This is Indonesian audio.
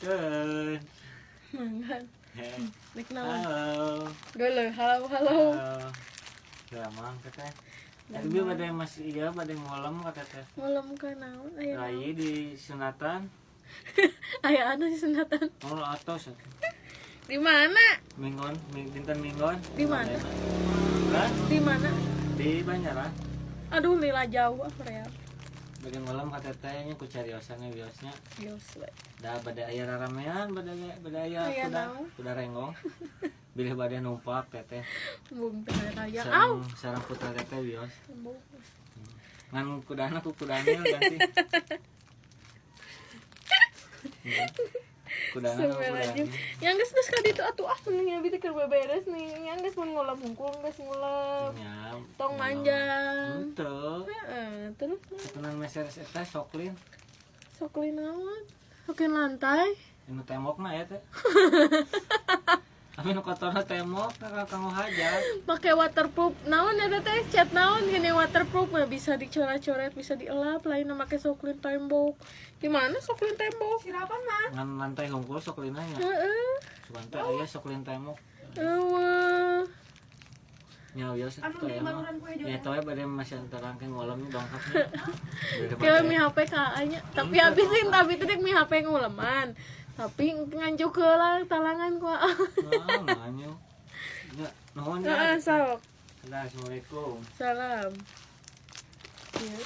Keun. Manggan. Nek naon? Halo. Geuleuh, halo. Halo. Gampang kata. Tapi pada masih iya pada ngolam kata teh. Ngolam ka naon? Aya naon? Rai di sunatan. Aya anu di sunatan. Oh atos. Di mana? Minggon, dinten Minggon. Di mana? Hah? Di mana? Di Banjaran. Aduh, lila jauh real. Bade ngolam kata teh nya ku cariosanna wiosnya. Yos we. Da bade aya ramean, bade aya Aya kuda, naon? kuda renggong. Bilih bade numpak teteh. Bung teh raya. Sareng sareng putra teteh wios. Ngan kudana ku kudanil ganti. Kudana ku kudanil. Yang geus ka ditu atuh mending abi teh keur beberes nih. Yang geus mun ngolam hungkul geus ngolam. Nya. Tong manjang. Henteu. Heeh, terus Ketunan meser eta soklin. soklin naon? Soklin lantai. Anu tembok mah ya teh. Tapi nu kotorna tembok kanggo hajar. Pakai waterproof. Naon eta teh? Cat naon gini waterproof mah bisa dicoret-coret, bisa dielap lain make soklin tembok. Gimana soklin tembok? Sirapan mah. Ngan lantai hungkul soklina nya. Heeh. Sugan teh aya soklin tembok. Eueuh. Nya wios teh emang. Ya teh bade masih terangkeun ngolam nih dongkapnya. Kayak mi HP nya. Tapi habisin tapi teh mi HP nguleman. Tapi nganjuk heula talangan ku. Nah, nganyu. Ya, nuhun ya. Heeh, sok. Assalamualaikum. Salam. Iya.